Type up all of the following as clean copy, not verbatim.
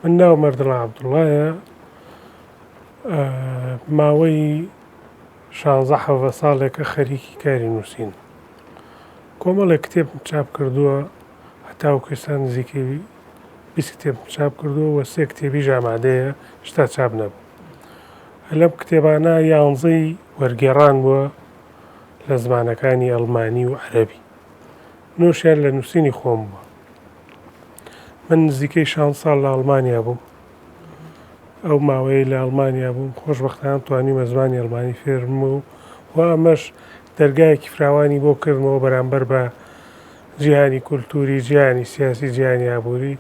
من ناو مەردڵ عەبدوڵڵایە ماوەی 16 ساڵێکە خەریکی کاری نووسین. کۆمەڵێک کتێبم چاپ کردووە هەتا کوێستان نزیکەی 20 کتێبم چاپ کردووە و 3 کتێبیش ئامادەیە شتا چاپ نەبوو. لەم کتێبانە 11ی وەرگێڕان بووە لە زمانەکانی ئەڵمانی و عەرەبی. 9یان لە نووسینی خۆم بووە. من نزیکەی 6 ساڵ لە ئەڵمانیا بووم. ئەو ماوەیە لە ئەڵمانیا بووم خۆشبەختانە توانیمە زمانی ئەڵمانی فێر بم و ئەمەش دەرگایەکی فراوانی بۆ کردمەوە بەرامبەر بە جیهانی کولتوری، جیهانی سیاسی، جیهانی ئابووری.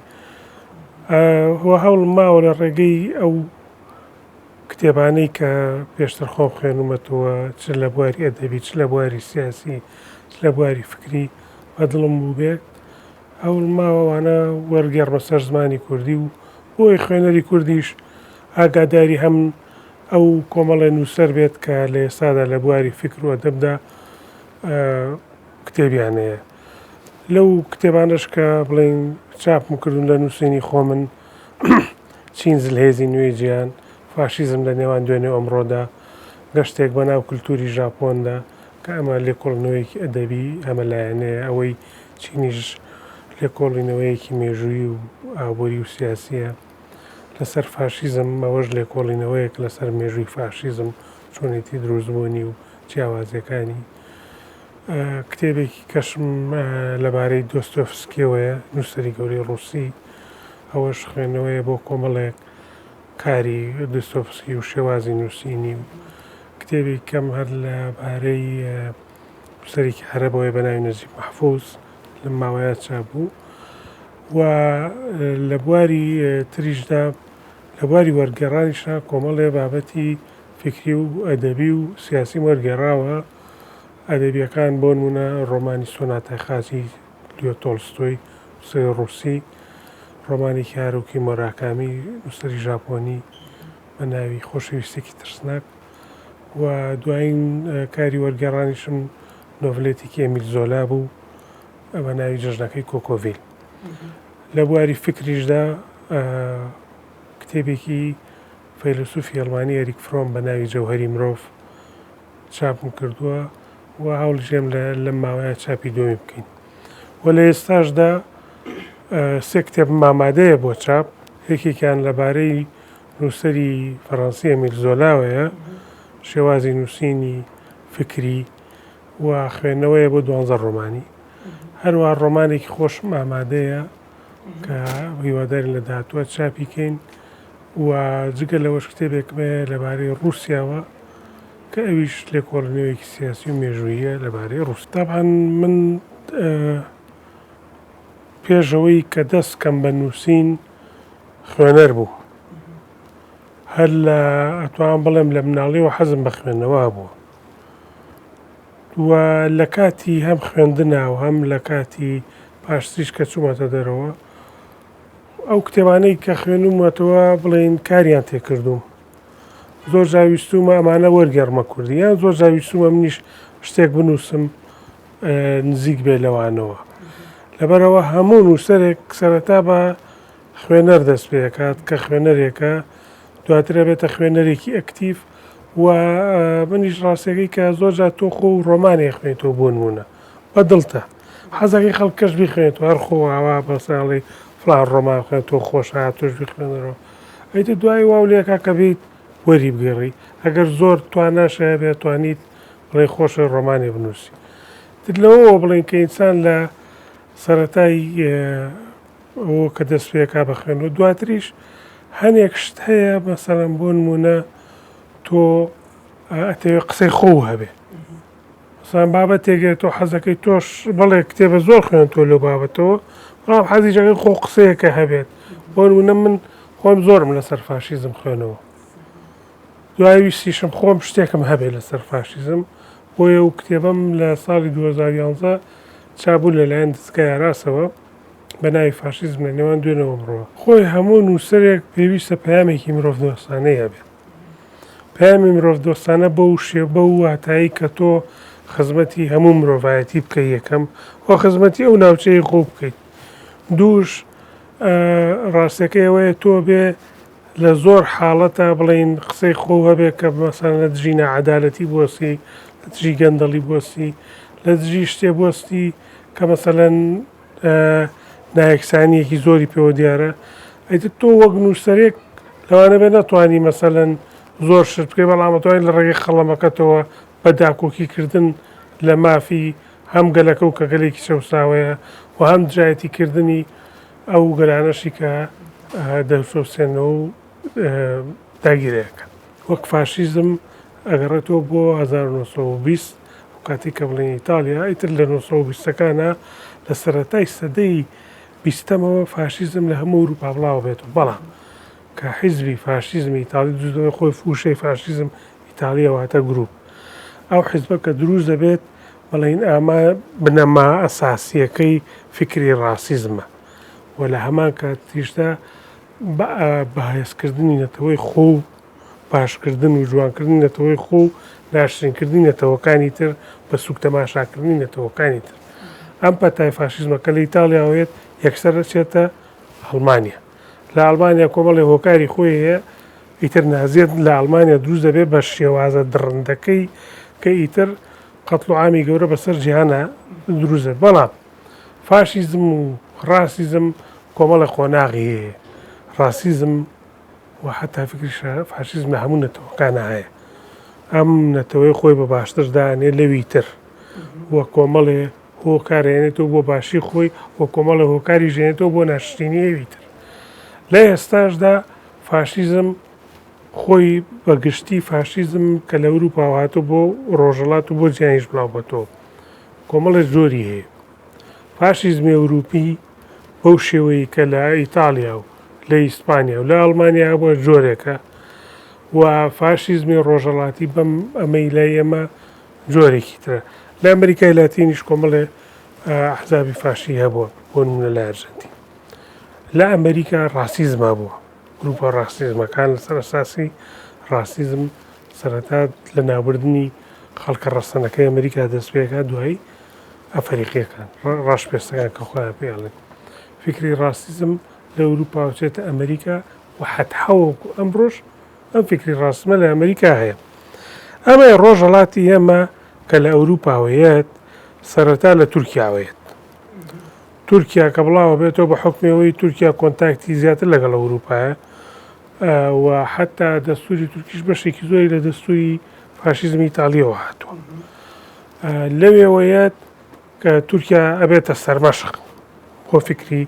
هەوڵم ماوە لە ڕێگەی ئەو کتێبانەی کە پێشتر خۆم خوێنومەتەوە چ لە بواری ئەدەبی، چ لە بواری سیاسی، چ لە بواری فکری بەدڵم بوو بێت، هەوڵم ماوەوانە وەرگێڕمە سەر زمانی کوردی و بۆی خوێنەری کوردیش ئاگاداری هەم ئەو کۆمەڵێ نووسەر بێت کە لە ئێستادا لە بواری فکر و ئەدەبدا کتێبیان هەیە. لەو کتێبانەش کە بڵێن چاپم کردوون لە نووسینی خۆ من چین زلهێزی نوێی جیهان، فاشیزم لە نێوان دوێنێ ئەمڕۆدا، گەشتێک بەناو کولتوری ژاپۆندا کە ئەمە لێکۆڵینەوەیەکی ئەدەبی ئەمەلایەنەیە، ئەوەی چینیش لێکۆڵینەوەیەکی مێژووی و ئابووری و سیاسیە. لەسەر فاشیزم ئەوەش لێکۆڵینەوەیەک لەسەر مێژووی فاشیزم چۆنێتی دروستبوونی و جیاوازیەکانی. کتێبێکی کەشم لەبارەی دۆستۆفسکیەوەیە، نووسەری گەورەی ڕووسی، ئەوەش خوێندنەوەیە بۆ کۆمەڵێک کاری دۆستۆفسکی و شێوازی نووسینی و کتێبی کەم هەر لەبارەی نووسەرێکی عەرەبەوەی بەناوی نەجیب مەحفووز لەم ماوەیە چاپ بوو و لە بواری تریشدا لە بواری وەرگێڕانیشدا کۆمەڵێ بابەتی فکری و ئەدەبی و سیاسی وەرگێڕاوە. ئەدەبیەکان بۆ نمونە ڕۆمانی سۆناتای خاچی لیۆ تۆڵستۆی نووسەری ڕووسی، ڕۆمانێکی هاروکی مۆراکامی نووسەری ژاپۆنی بە ناوی خۆشەویستێکی ترسناک و دوایین کاری وەرگێڕانیشم نۆڤلێتێکی ئێمیل زۆلا بوو بە ناوی جەژنەکەی کۆکۆڤیل. لە بواری فکریشدا کتێبێکی فەیلسوفی ئەڵمانی ئەریک فرۆم بە ناوی جەوهەری مرۆڤ چاپم کردووە و هەوڵژێم لەم ماوەیە چاپی دومی بکەین. و لە ئێستاشدا 3 کتێبم ئامادەیە بۆ چاپ، یەکێکیان لەبارەی نووسەری فەڕەنسی ئێمیل زۆلاوەیە، شێوازی نووسینی فکری و خوێندنەوەیە بۆ 12 ڕۆمانی. هەروەها ڕۆمانێکی خۆشم ئامادەیە کە هیوادارین لە داهاتووە چاپی کەین و جگە لەوەش کتێبێکمەیە لەبارەی ڕووسیاوە کە ئەویش لێکۆڵینەوەیەکی سیاسی و مێژوویە لەبارەی ڕووس. تابعاً من پێشەوەی کە دەستکەم بە نووسین خوێنەر بوو، هەر لە ئەتوانم بڵێم لە مناڵیەوە حەزم بە خوێندنەوە بووە و لە کاتی هەم خوێندنە و هەم لە کاتی پاشتریش کە چوومەتە دەرەوە ئەو کتێبانەی کە خوێنومەتەوە بڵێن کاریان تێکردووم. زۆر جاویستومە ئەمانە وەرگێڕمە کوردی، یان زۆر جاویستومە منیش شتێک بنووسم نزیک بێ لەوانەوە. لەبەرەوە هەموو نووسەرێک سەرەتا بە خوێنەر دەست پێ دەکات کە خوێنەرێکە، دواترە بێتە خوێنەرێکی ئەکتیڤ و منیش ڕاستیەکەی کە زۆرجار تۆ خۆ و ڕۆمانێک خوێنیتەوە بۆ نمونە بەدڵتە، حەزەکەی خەڵک کەش بیخوێنێتەوە، هەر خۆ ئاوا بەساڵی فڵان ڕۆمان خوێنێتەوە خۆشە تۆش بخوێنەرەوە، ئەیتر دوای واو لێکا کە بیت وەری بگێڕی، ئەگەر زۆر تواناشەیە بێت توانیت بڵێ خۆشە ڕۆمانێ بنووسی. تر لەوەوە بڵێن کە ئینسان لە سەرەتای ئەوە کە دەست پێکا بە خوێنەوە دواتریش هەنێک شت هەیە مەسەڵەن بۆ نمونە تۆ ئەتەوێت قسەی خۆ هەبێ، مەسەڵەن بابەتێکێت تۆ حەزەکەی تۆش بڵێ کتێبە زۆر خوێنتەوە لەو بابەتەوە، بەڵام حەزیشەکەی خۆ قسەیەکە هەبێت. بۆ نمونە من خۆم زۆرم لەسەر فاشیزم خوێنەوە، دوای ویستیشم خۆم شتێکم هەبێت لەسەر فاشیزم، بۆیە و کتێبەم لە ساڵی 2011 چابوو لەلایەن دەستگای ئاڕاسەوە بە ناوی فاشیزم لە نێوان دوێنەوە ئەمڕۆوە. خۆی هەموو نووسەرێک پێویستە پەیامێکی مرۆڤ دۆستانەی هەبێت، پەیامی مرۆڤ دۆستانە بەو شێوە و واتایی کە تۆ خزمەتی هەموو مرۆڤایەتی بکەی، یەکەم خۆ خزمەتی ئەو ناوچەی خۆ بکەیت، دووش ڕاستەکەیەوەیە تۆ بێ لە زۆر حاڵەتە بڵین قسەی خۆ هەبێ کە مەسەڵەن لە دژی نەعەدالەتی بوەستی، لە دژی گەندەڵی بوەستی، لە دژی شتێ بوەستی کە مەسەڵەن نایەکسانیەکی زۆری پێوە دیارە. ئەیتر تۆ وەک نووسەرێک لەوانە بێ نەتوانی مەسەڵەن زۆر شت بکەی، بەڵام ئەتوانیت لە ڕێگەی خەڵەمەکەتەوە بە داکۆکیکردن لە مافی هەم گەلەکە و کە گەلێکی شەوساوەیە و هەم دژایەتیکردنی ئەو گەلانەشی کە دەسۆسێنەوە و داگیرەکە. وەک فاشیزم ئەگەڕێتەوە بۆ 1920 کاتێک کە بڵێن ئیتالیا، ئیتر لە 1920ەکانە لە سەرەتای سەدەی 20ەمەوە فاشیزم لە هەموو ئەوروپا بڵاو بێتەوە. بەڵام کە حیزبی فاشیزمی ئیتالی دروستەوە، خۆی فوشەی فاشیزم ئیتالیا واتە گروپ، ئەو حیزبە کە دروست دەبێت بەڵێن ئاما بنەما ئەساسیەکەی فکری ڕاسیزمە و لە هەمان کاتیشدا بەهێزکردنی نەتەوەی خۆ و باشکردن و جوانکردنی نەتەوەی خۆ و ناشرینکردنی نەتەوەکانی تر بە سوک تەماشاکردنی نەتەوەکانی تر. ئەم پەتای فاشیزمەکە لە ئیتالیاوێت یەکسەر دەچێتە ئەڵمانیا. لە ئەڵمانیا کۆمەڵی هۆکاری خۆی هەیە، ئیتر نازیێت لە ئەڵمانیا دروست دەبێت بە شێوازە دڕندەکەی کە ئیتر قەتڵ و عامی گەورە بەسەر جیهانە دروستە. بەڵام فاشیزم و ڕاسیزم کۆمەڵە قۆناغی هەیە. ڕاسیزم و حتا فکری فاشیزم لە هەموو نەتەوەکانە هەیە. ئەم نەتەوەی خۆی بە باشتر دانێ لەوی تر وە کۆمەڵێ هۆکارێنێتەوە بۆ باشی خۆی، وە کۆمەڵە هۆکاری ژێنێتەوە بۆ ناشرینیەوی تر. لە ئێستاشدا فاشیزم خۆی بەگشتی فاشیزم کە لە ئەوروپا هاتووە بۆ ڕۆژهەڵات و بۆ جیهانیش بڵاو بەتەوە، کۆمەڵێک زۆری هەیە. فاشیزمی ئەوروپی بەو شێوەیە کە لە ئیتالیا و لە ئیسپانیا و لە ئەڵمانیا بۆ جۆرێکە، و فاشیزمی ڕۆژهەڵاتی بەم ئەمەی لای ئێمە جۆرێکی ترە. لە ئەمریکای لاتینیش کۆمەڵێ ئەحزابی فاشی هەبووە، بۆ نمونە لە ئەرژەنتین. لە ئەمریکا ڕاسیزما بووە، گروپە ڕاسیزمەکان لەسەر ئەساسی ڕاسیزم سەرەتا لە ناوبردنی خەڵکە ڕەسەنەکەی ئەمریکا دەست پێکا، دوایی ئەفریقیەکان ڕاشپێستەکان کە خۆیان پێڵێن. فکری ڕاسیزم لە ئەوروپا وچێتە ئەمریکا و حەتحەوەکو ئەمڕۆژ ئەم فکری ڕاستمە لە ئەمریکا هەیە. ئەمەی ڕۆژهەڵاتی ئێمە کە لە ئەوروپاوەیەت سەرەتا لە تورکیاوەیەت. تورکیا کە بڵاوە بێتەوە بە حکمەوەی تورکیا کۆنتاکتی زیاتر لەگەڵ ئەوروپایە و حتا دەستوری تورکیش بەشێکی زۆری لە دەستوری فاشیزمی ئیتالیەوە هاتووە. لەوێوەیەت کە تورکیا ئەبێتە سەرمەشق بۆ فکری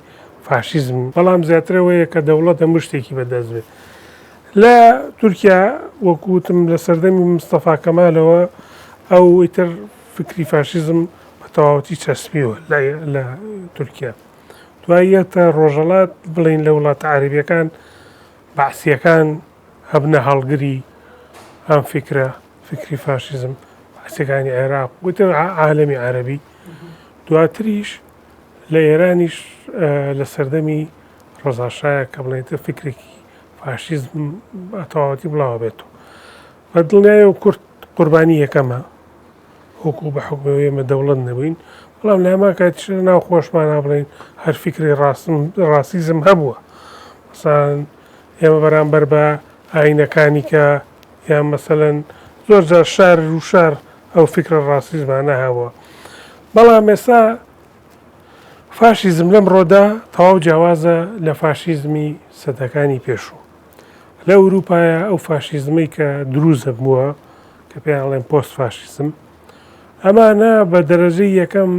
فاشیزم، بەڵام زیاترەوەیە کە دەوڵەت هەموو شتێکی بەدەست بێت. لە تورکیا وەکوتم لە سەردەمی مستەفا کەمالەوە ئەو ئیتر فکری فاشیزم بە تەواوەتی چەسبیوە لە تورکیا. دوایە تا ڕۆژهەڵات بڵین لە وڵاتە عەرەبیەکان بەعسیەکان هەبنە هەڵگری ئەم فکری فاشیزم، بەعسیەکانی عێراق وتر عالەمی عەرەبی. دواتریش لە ئێرانیش لە سەردەمی ڕەزاشایە کە بڵێنتە فکرێکی فاشیزم بە تەواوەتی بڵاوە بێتەوە. بە دڵنیایە و کورد قوربانی یەکەمە، وەکو بە حکمەوەی ئێمە دەوڵەت نەبووین، بەڵام لە هەمان کاتیش ناو خۆشمانە بڵێن هەر فکری ڕاسیزم هەبووە. مەسەڵەن ئێمە بەرامبەر بە ئاینەکانی کە یان مەسەڵەن زۆر جار شار و شار ئەو فکرە ڕاسیزمانە هەبووە. بەڵام ئێستا فاشیزم لەم ڕۆدا تەواو جیاوازە لە فاشیزمی سەدەکانی پێشوو. لە ئەوروپایە ئەو فاشیزمەی کە دروست بووە کە پێیانڵێن پۆست فاشیزم، ئەمانە بە دەرەجەی یەکەم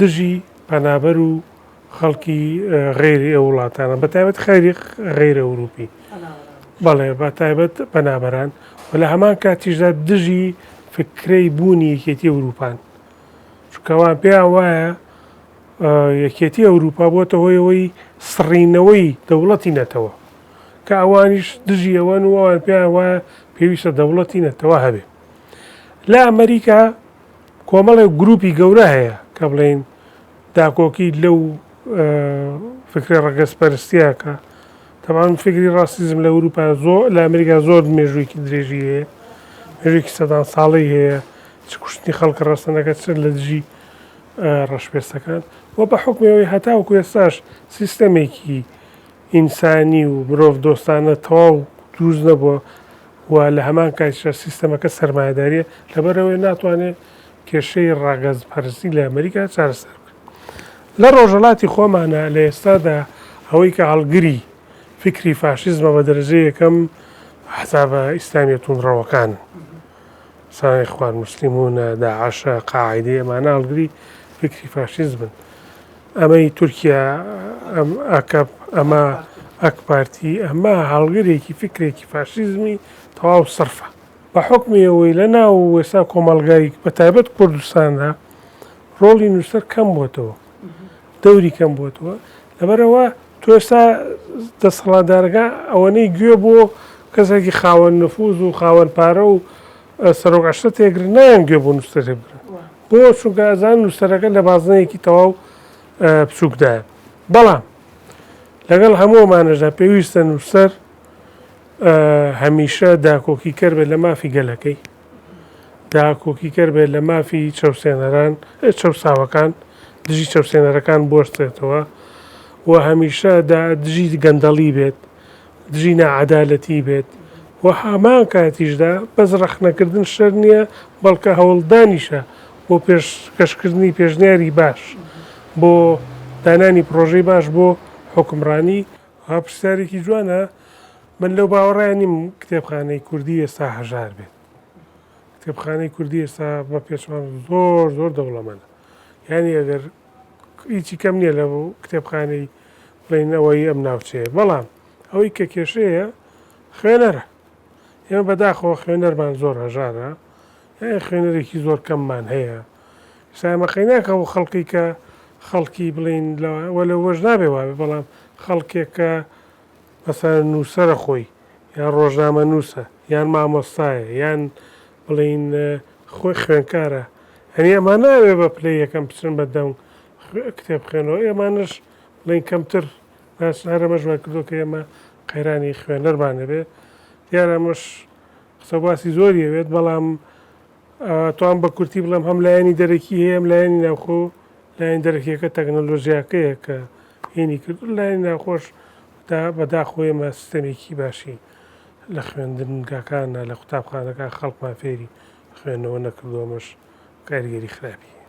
دژی پەنابەر و خەڵکی غێری ئەو وڵاتانە، بەتایبەت خەیری غێرە ئەوروپی، بەڵێ بەتایبەت پەنابەران، و لە هەمان کاتیشدا دژی فکرەی بوونی یەکێتی ئەوروپان، چونکەوان پێیان وایە یەکێتی ئەوروپا بۆتە هۆی ئەوەی سڕینەوەی دەوڵەتی نەتەوە، کە ئەوانیش دژی ئەوەن و ئەوان پێیان وایە پێویستە دەوڵەتی نەتەوە هەبێ. لە ئەمریکا کۆمەڵێک گروپی گەورە هەیە کە بڵێن داکۆکی لەو فکری ڕەگەزپەرستیە کە تەمان فکری ڕاستیزم لە ئەوروپا لە ئەمریکا زۆر مێژوویەکی درێژی هەیە، مێژوویەکی سەدان ساڵەی هەیە، چ کوشتنی خەڵکە ڕەسەنەکە چر لە دژی ڕەشپێستەکان، وە بە حکمەوەی هەتاوەکو ئێستاش سیستەمێکی ئینسانی و مرۆڤ دۆستانە تەواو دروست نەبووە و لە هەمان کاتیشدا سیستەمەکە سەرمایه‌داریە لەبەرەوەی ناتوانێت کێشەی ڕاگەزپەرستی لە ئەمریکا چارەسەر بکات. لە ڕۆژهەڵاتی خۆمانە لە ئێستادا ئەوەی کە هەڵگری فکری فاشیزمە بە دەرەجەی یەکەم حزابە ئیسلامیە توندڕەوەکانن. سای خوان موسلیمونە، داعشە، قاعیدە، ئەمانە هەڵگری فکری فاشیزمن. ئەمەی تورکیا، ئەمە ئەک پارتی، ئەمە هەڵگرێکی فکرێکی فاشیزمی تەواو سەرفە. بە حکمی ئەوەی لە ناو وێستا کۆمەڵگای بەتایبەت کوردستاندا ڕۆڵی نووسەر کەم بووەتەوە، دەوری کەم بووەتەوە. لەبەرەوە تۆ ئێستا دەسەڵاتدارەکە ئەوەنەی گوێ بۆ کەسێکی خاوەن نفوز و خاوەن پارە و سەرۆکعەشرە تێگرن نایان گوێ بۆ نووسەر بگرن. بۆ چونکە ئەزانن نووسەرەکە لە بازنەیەکی تەواو بچووکدایە. بەڵام لەگەڵ هەموو ئەمانەشدا پێویستە نووسەر هەمیشە داکۆکیکەر بێت لە مافی گەلەکەی، داکۆکیکەر بێت لە مافی چەوسێنەران، چەوساوەکان، دژی چەوسێنەرەکان بۆشتێتەوە و هەمیشە دژی گەندەڵی بێت، دژی نەعەدالەتی بێت و هەمان کاتیشدا بەس ڕەخنەکردن شەر نییە، بەڵکە هەوڵدانیشە بۆ پێشکەشکردنی پێشنیاری باش، بۆ دانانی پرۆژەی باش بۆ حکمڕانی. ها پرسیارێکی جوانە، من لەو باوەڕایە نیم کتێبخانەی کوردی ئێستا هەژار بێت. کتێبخانەی کوردی ئێستا بە پێچوان زۆر زۆر دەوڵەمەندە، یعنی ئەگەر هیچی کەم نییە لە کتێبخانەی بڵێنەوەی ئەم ناوچەیە. بەڵام ئەوەی کە کێشەیە خوێنەرە. ئێمە بەداخەوە خوێنەرمان زۆر هەژارە، خوێنەرێکی زۆر کەممان هەیە. سامەقی ناکەەوە خەڵکی کە خەڵکی بڵین لە وەژ نابێ وابێ، بەڵام خەڵکێک کە مەسەن نووسەرە خۆی یان ڕۆژنامە نووسە یان مامۆستایە یان بڵین خۆی خوێنکارە، هەنی ئەمان ناوێ بە پلەی یەکەم بچن بەدەم کتێب خوێنەوە. ئێمانش بڵین کەمتر هەرەمەش وای کردو کە ئێمە قەیرانی خوێنەرمانە بێ. دیارە ئەمەش قسە باسی زۆریەوێت، بەڵام توان بە کورتی بڵێم هەم لایەنی دەرەکی هەیە، هەم لایەنی ناوخۆ لایەن دەرەکیەکە تەکنۆلۆژیاکەیە کە هێنی کرد. لایەنی ناوخۆش بەداخۆی ئێمە سیستەمێکی باشی لە خوێندنگاکانە لە قوتابخانەکان خەڵکمان فێری خوێندنەوە نەکردووەمەش کاریگەری خراپی.